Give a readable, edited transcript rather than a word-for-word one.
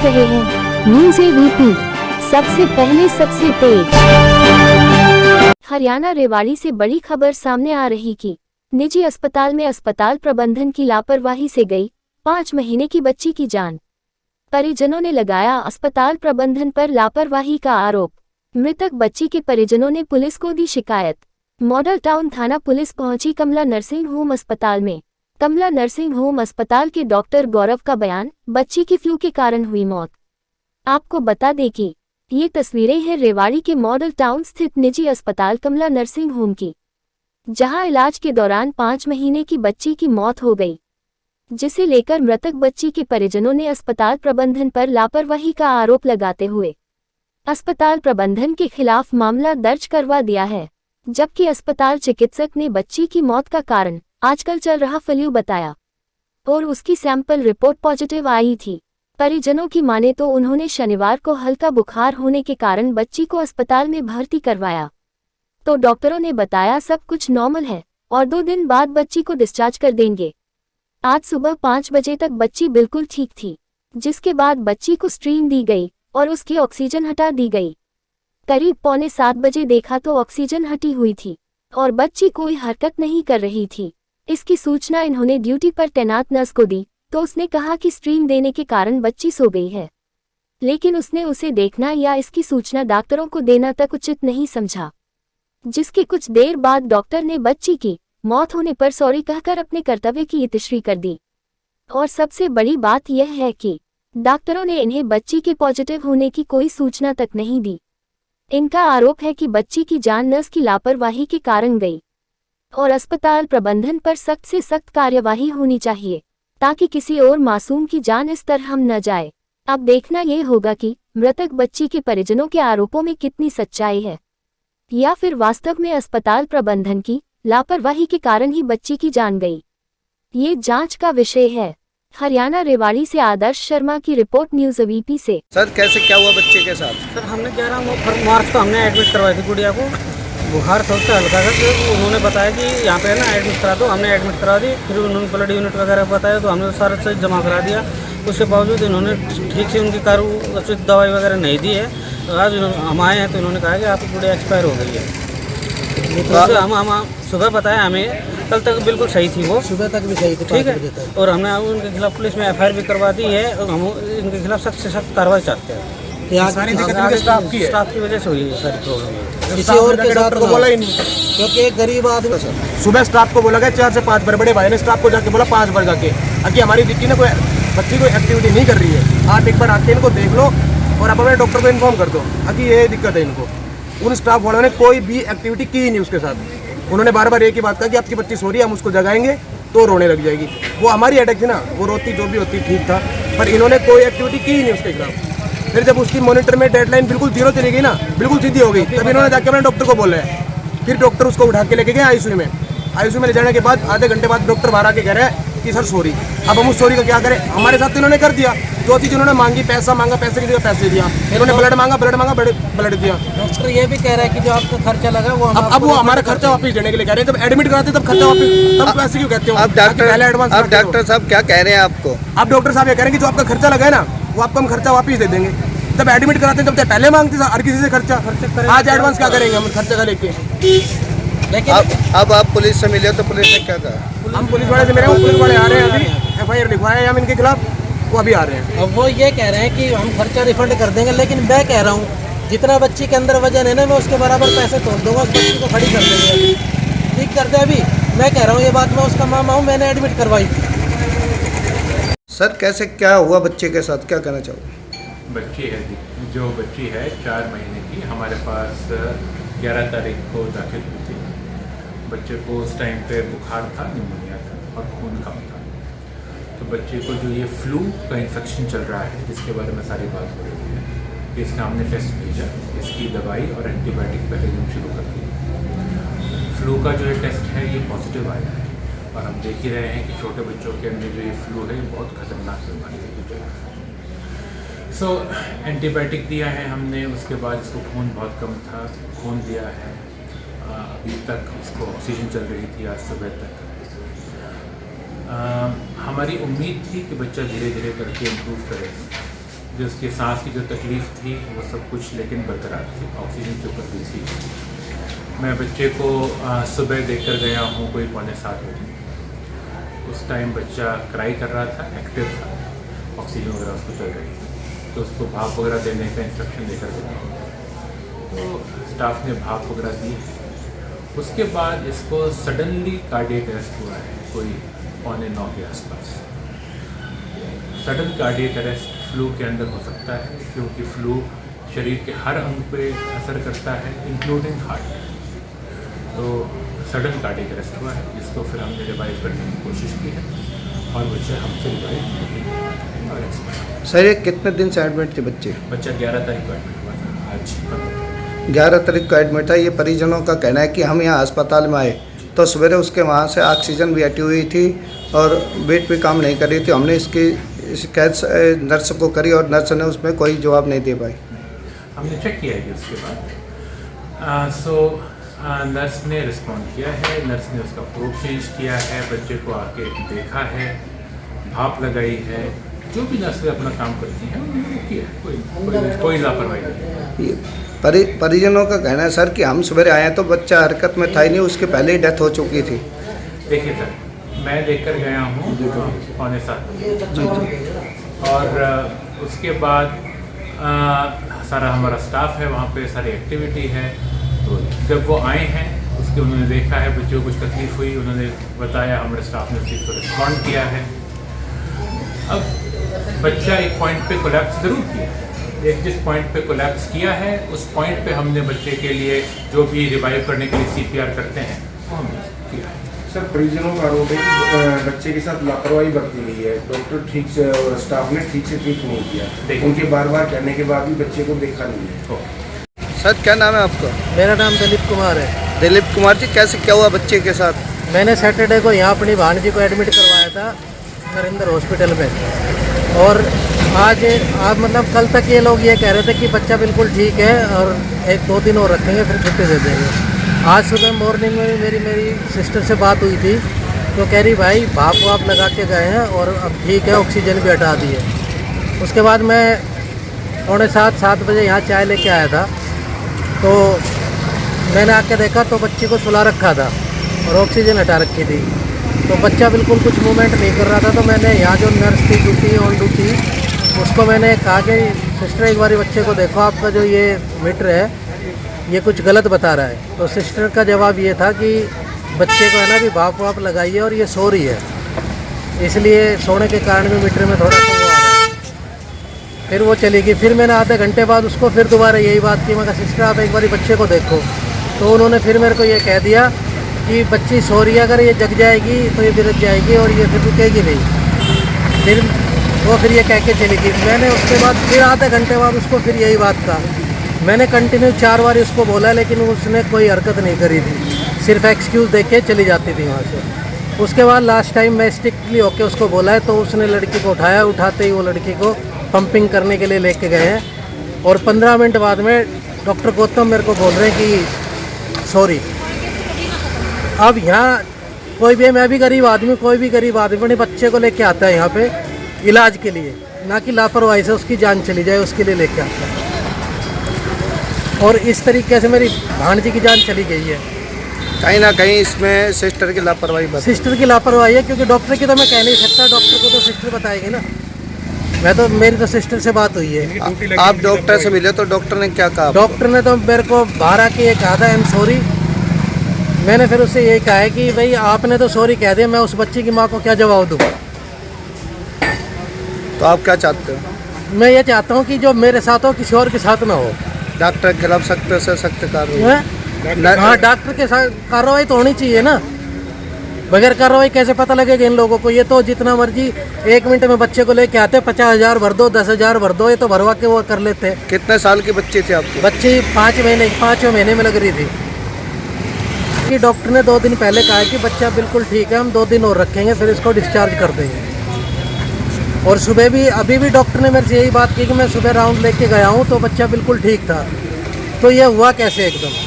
रहे हैं news ABP, सबसे पहले सबसे तेज। हरियाणा रेवाड़ी से बड़ी खबर सामने आ रही कि निजी अस्पताल में अस्पताल प्रबंधन की लापरवाही से गई 5 महीने की बच्ची की जान। परिजनों ने लगाया अस्पताल प्रबंधन पर लापरवाही का आरोप। मृतक बच्ची के परिजनों ने पुलिस को दी शिकायत। मॉडल टाउन थाना पुलिस पहुंची कमला नर्सिंग होम अस्पताल में। कमला नर्सिंग होम अस्पताल के डॉक्टर गौरव का बयान, बच्ची की फ्लू के कारण हुई मौत। आपको बता दें कि ये तस्वीरें हैं रेवाड़ी के मॉडल टाउन स्थित निजी अस्पताल कमला नर्सिंग होम की, जहां इलाज के दौरान 5 महीने की बच्ची की मौत हो गई, जिसे लेकर मृतक बच्ची के परिजनों ने अस्पताल प्रबंधन पर लापरवाही का आरोप लगाते हुए अस्पताल प्रबंधन के खिलाफ मामला दर्ज करवा दिया है। जबकि अस्पताल चिकित्सक ने बच्ची की मौत का कारण आजकल चल रहा फ्लू बताया और उसकी सैंपल रिपोर्ट पॉजिटिव आई थी। परिजनों की माने तो उन्होंने शनिवार को हल्का बुखार होने के कारण बच्ची को अस्पताल में भर्ती करवाया, तो डॉक्टरों ने बताया सब कुछ नॉर्मल है और 2 दिन बाद बच्ची को डिस्चार्ज कर देंगे। आज सुबह 5 बजे तक बच्ची बिल्कुल ठीक थी, जिसके बाद बच्ची को स्ट्रीम दी गई और उसकी ऑक्सीजन हटा दी गई। करीब पौने 7 बजे देखा तो ऑक्सीजन हटी हुई थी और बच्ची कोई हरकत नहीं कर रही थी। इसकी सूचना इन्होंने ड्यूटी पर तैनात नर्स को दी, तो उसने कहा कि स्ट्रीम देने के कारण बच्ची सो गई है, लेकिन उसने उसे देखना या इसकी सूचना डॉक्टरों को देना तक उचित नहीं समझा। जिसके कुछ देर बाद डॉक्टर ने बच्ची की मौत होने पर सॉरी कहकर अपने कर्तव्य की इतिश्री कर दी। और सबसे बड़ी बात यह है कि डॉक्टरों ने इन्हें बच्ची के पॉजिटिव होने की कोई सूचना तक नहीं दी। इनका आरोप है कि बच्ची की जान नर्स की लापरवाही के कारण गई और अस्पताल प्रबंधन पर सख्त से सख्त कार्यवाही होनी चाहिए, ताकि किसी और मासूम की जान इस तरह हम न जाए। अब देखना ये होगा कि मृतक बच्ची के परिजनों के आरोपों में कितनी सच्चाई है, या फिर वास्तव में अस्पताल प्रबंधन की लापरवाही के कारण ही बच्ची की जान गई। ये जांच का विषय है। हरियाणा रेवाड़ी से आदर्श शर्मा की रिपोर्ट, न्यूज़ एबीपी से। सर कैसे क्या हुआ बच्चे के साथ? सर हमने 11 मार्च को हमने एडमिट करवाई थी गुड़िया को। बुखार था उसका हल्का सा, तो उन्होंने बताया कि यहाँ पे है ना एडमिट करा दो। हमने एडमिट करा दी, फिर उन्होंने ब्लड यूनिट वगैरह बताया, तो हमने सारा चीज़ जमा करा दिया। उसके बावजूद इन्होंने ठीक से उनकी उचित दवाई वगैरह नहीं दी है। आज हम आए हैं तो इन्होंने कहा कि आपकी गुड़िया एक्सपायर हो गई है। तो हम सुबह बताया, हमें कल तक बिल्कुल सही थी, वो सुबह तक भी सही थी, ठीक है। और हमने उनके खिलाफ पुलिस में FIR भी करवा दी है और हम इनके खिलाफ सख्त से सख्त कार्रवाई चाहते हैं। सारी दिक्कत स्टाफ की वजह से हुई है सारी प्रॉब्लम। किसी और के साथ को बोला ही नहीं, क्योंकि एक गरीब आदमी सुबह स्टाफ को बोला गया 4 से 5 बार। बड़े भाई ने स्टाफ को जाके बोला 5 बार जाके, अभी हमारी दिक्कत ना कोई बच्ची कोई एक्टिविटी नहीं कर रही है, आप एक बार आके इनको देख लो और आप अपने डॉक्टर को इन्फॉर्म कर दो कि ये दिक्कत है इनको। उन स्टाफ वालों ने कोई भी एक्टिविटी की ही नहीं उसके साथ। उन्होंने बार बार एक ही बात कहा कि आपकी बच्ची सो रही है, हम उसको जगाएंगे तो रोने लग जाएगी। वो हमारी अटैक थी ना, वो रोती जो भी होती ठीक था, पर इन्होंने कोई एक्टिविटी की ही नहीं उसके खिलाफ। फिर जब उसकी मॉनिटर में डेडलाइन बिल्कुल 0 चली गई ना, बिल्कुल सीधी हो गई, तब इन्होंने जाकर अपने डॉक्टर को बोला है। फिर डॉक्टर उसको उठा के लेके गए ICU में। ICU में ले जाने के बाद आधे घंटे बाद डॉक्टर बाहर आके कह रहे हैं कि सर सॉरी। अब हम उस सॉरी का क्या करें? हमारे साथ तो इन्होंने कर दिया, जो चीज़ उन्होंने मांगी, पैसा मांगा, पैसे की जगह पैसे दिया। इन्होंने ब्लड मांगा, ब्लड दिया। डॉक्टर ये भी कह रहा है कि जो आपका खर्चा लगा वो अब वो हमारा खर्चा वापस देने के लिए कह रहे हैं। जब एडमिट कराते तब खर्चा वापस, तब पैसे क्यों कहते हो? अब डॉक्टर साहब क्या कह रहे हैं आपको? अब डॉक्टर साहब ये कह रहे हैं कि जो आपका खर्चा लगा है ना, वो आपको हम खर्चा वापस दे देंगे। जब एडमिट कराते हैं तब पहले मांगते हर किसी से खर्चा। आज एडवांस क्या करेंगे हम खर्चा का लेके? लेकिन अब आप पुलिस से मिले तो पुलिस ने क्या कहा? हम पुलिस वाले से मिले, पुलिस वाले आ रहे हैं, अभी FIR लिखवाया है हम इनके खिलाफ, वो अभी आ रहे हैं। अब वो ये कह रहे हैं कि हम खर्चा रिफंड कर देंगे, लेकिन मैं कह रहा हूँ जितना बच्ची के अंदर वजन है ना, मैं उसके बराबर पैसे तोड़ दूंगा, उस बच्ची को खड़ी कर देंगे, ठीक कर दे। अभी मैं कह रहा हूँ ये बात, मैं उसका मामा हूँ, मैंने एडमिट करवाई थी। सर कैसे क्या हुआ बच्चे के साथ, क्या कहना चाहोगे? बच्ची है जो बच्ची है 4 महीने की, हमारे पास 11 तारीख को दाखिल हुई थी। बच्चे को उस टाइम पे बुखार था, निमोनिया था और खून कम था। तो बच्चे को जो ये फ्लू का इन्फेक्शन चल रहा है, इसके बारे में सारी बात हो रही है। इसका हमने टेस्ट भेजा, इसकी दवाई और एंटीबायोटिक पहले दिन शुरू कर दी। फ्लू का जो ये टेस्ट है ये पॉजिटिव आया है और हम देख ही रहे हैं कि छोटे बच्चों के अंदर जो ये फ्लू है बहुत खतरनाक बीमारी है। एंटीबायोटिक दिया है हमने, उसके बाद इसको खून बहुत कम था, खून दिया है। अभी तक इसको ऑक्सीजन चल रही थी आज सुबह तक। हमारी उम्मीद थी कि बच्चा धीरे धीरे करके इम्प्रूव करेगा, जो उसकी सांस की जो तकलीफ़ थी वो सब कुछ लेकिन बरकरार थी, ऑक्सीजन के ऊपर भी थी। मैं बच्चे को सुबह देखकर गया हूँ कोई 6:45 बजे। उस टाइम बच्चा क्राई कर रहा था, एक्टिव था, ऑक्सीजन वगैरह उसको चल रही थी, तो उसको भाप वगैरह देने का इंस्ट्रक्शन देकर गया। तो स्टाफ ने भाप वगैरह दी। उसके बाद इसको सडनली कार्डियक अरेस्ट हुआ है, कोई 8:45 के आसपास। सडन कार्डियक अरेस्ट फ्लू के अंदर हो सकता है, क्योंकि फ्लू शरीर के हर अंग पे असर करता है, इंक्लूडिंग हार्ट। तो सडन कार्डियक अरेस्ट हुआ है, जिसको फिर हमने रिवाइव करने की कोशिश की है और बच्चा हमसे रिवाइव नहीं और एक्सपायर। सर ये कितने दिन से एडमिट थे बच्चे? बच्चा 11 तारीख को एडमिट हुआ था, आज 15। 11 तारीख को एडमिट था। ये परिजनों का कहना है कि हम यहाँ अस्पताल में आए तो सवेरे उसके वहाँ से ऑक्सीजन भी हटी हुई थी और बेड भी काम नहीं कर रही थी। हमने इसकी शिकायत नर्स को करी और नर्स ने उसमें कोई जवाब नहीं दे पाई। हमने चेक किया है उसके बाद। नर्स ने रिस्पॉन्ड किया है, नर्स ने उसका प्रोब चेंज किया है, बच्चे को आके देखा है, भाप लगाई है, जो भी नर्सें अपना काम करती हैं उन्होंने किया है, कोई लापरवाही नहीं। परिजनों का कहना है सर कि हम सवेरे आए तो बच्चा हरकत में था ही नहीं, उसके पहले ही डेथ हो चुकी थी। देखिए सर, मैं देखकर गया हूँ 6:45 और उसके बाद सारा हमारा स्टाफ है वहाँ पे, सारी एक्टिविटी है। तो जब वो आए हैं उसके उन्होंने देखा है, बच्चों को कुछ तकलीफ़ हुई, उन्होंने बताया, हमारे स्टाफ ने उस चीज़ को रिस्पॉन्ड किया है। अब बच्चा एक पॉइंट पे कोलैप्स ज़रूर किया है, एक जिस पॉइंट पे कोलैप्स किया है उस पॉइंट पे हमने बच्चे के लिए जो भी रिवाइव करने के लिए CPR करते हैं वो हमने किया है। सर परिजनों का आरोप है कि बच्चे के साथ लापरवाही बरती गई है, डॉक्टर ठीक से और स्टाफ ने ठीक से ट्रीट नहीं किया, उनके बार बार कहने के बाद भी बच्चे को देखा नहीं है। सर क्या नाम है आपका? मेरा नाम दिलीप कुमार है। दिलीप कुमार जी, कैसे क्या हुआ बच्चे के साथ? मैंने सैटरडे को यहाँ अपनी भांजी को एडमिट करवाया था नरेंद्र हॉस्पिटल में, और आज मतलब कल तक ये लोग ये कह रहे थे कि बच्चा बिल्कुल ठीक है और 1-2 दिन और रखेंगे फिर छुट्टी दे देंगे। आज सुबह मॉर्निंग में भी मेरी सिस्टर से बात हुई थी, तो कह रही भाई भाप वाप लगा के गए हैं और अब ठीक है, ऑक्सीजन भी हटा दी है। उसके बाद मैं 6:45-7 बजे यहाँ चाय लेके आया था, तो मैंने आके देखा तो बच्ची को सुला रखा था और ऑक्सीजन हटा रखी थी, तो बच्चा बिल्कुल कुछ मूवमेंट नहीं कर रहा था। तो मैंने यहाँ जो नर्स थी ड्यूटी ऑन ड्यूटी, उसको मैंने कहा कि सिस्टर एक बार बच्चे को देखो, आपका जो ये मीटर है ये कुछ गलत बता रहा है। तो सिस्टर का जवाब ये था कि बच्चे को है ना भी भाप वाप लगाइए और ये सो रही है, इसलिए सोने के कारण भी मीटर में थोड़ा सा वो आ रहा है। फिर वो चली गई। फिर मैंने आधे घंटे बाद उसको फिर दोबारा यही बात की, मैं कहा सिस्टर आप एक बार बच्चे को देखो। तो उन्होंने फिर मेरे को ये कह दिया कि बच्ची सो रही है, अगर ये जग जाएगी तो ये बिरज जाएगी और ये फिर रुकेगी नहीं। फिर ये कह के चली गई। मैंने उसके बाद फिर आधे घंटे बाद उसको फिर यही बात कहा। मैंने कंटिन्यू 4 बार उसको बोला, लेकिन उसने कोई हरकत नहीं करी थी, सिर्फ एक्सक्यूज़ दे के चली जाती थी वहाँ से। उसके बाद लास्ट टाइम मैं स्ट्रिक्टली होके उसको बोला है, तो उसने लड़की को उठाया, उठाते ही वो लड़की को पंपिंग करने के लिए लेके गए हैं। और 15 मिनट बाद में डॉक्टर गौतम मेरे को बोल रहे हैं कि सॉरी। अब यहाँ कोई भी, मैं भी गरीब आदमी, कोई भी गरीब आदमी अपने बच्चे को लेके आता है यहाँ पे इलाज के लिए, ना कि लापरवाही से उसकी जान चली जाए उसके लिए लेके आता है। और इस तरीके से मेरी भांजी की जान चली गई है। कहीं ना कहीं इसमें सिस्टर की लापरवाही सिस्टर की लापरवाही है, क्योंकि डॉक्टर की तो मैं कह नहीं सकता, डॉक्टर को तो सिस्टर बताएगी ना। मैं तो, मेरी तो सिस्टर से बात हुई है। आप डॉक्टर से मिले तो डॉक्टर ने क्या कहा? डॉक्टर ने तो मेरे को बाहर आके ये कहा था आई एम सॉरी। मैंने फिर उससे यही कहा है कि भाई आपने तो सॉरी कह दिया, मैं उस बच्ची की माँ को क्या जवाब दूँ। तो आप क्या चाहते हो? मैं ये चाहता हूँ कि जो मेरे साथ हो किसी और के साथ ना हो। डॉक्टर के खिलाफ सख्त से सख्त कार्रवाई। हाँ, डॉक्टर के साथ कार्रवाई तो होनी चाहिए ना। बगैर कार्रवाई कैसे पता लगेगा इन लोगों को? ये तो जितना मर्जी 1 मिनट में बच्चे को लेके आते, 50,000 भर दो, 10,000 भर दो, ये तो भरवा के वो कर लेते हैं। कितने साल की बच्ची थी आपकी? बच्ची 5वें महीने में लग रही थी। कि डॉक्टर ने 2 दिन पहले कहा कि बच्चा बिल्कुल ठीक है, हम 2 दिन और रखेंगे, फिर इसको डिस्चार्ज कर देंगे। और सुबह भी, अभी भी डॉक्टर ने मेरे से यही बात की कि मैं सुबह राउंड लेके गया हूँ तो बच्चा बिल्कुल ठीक था। तो ये हुआ कैसे एकदम?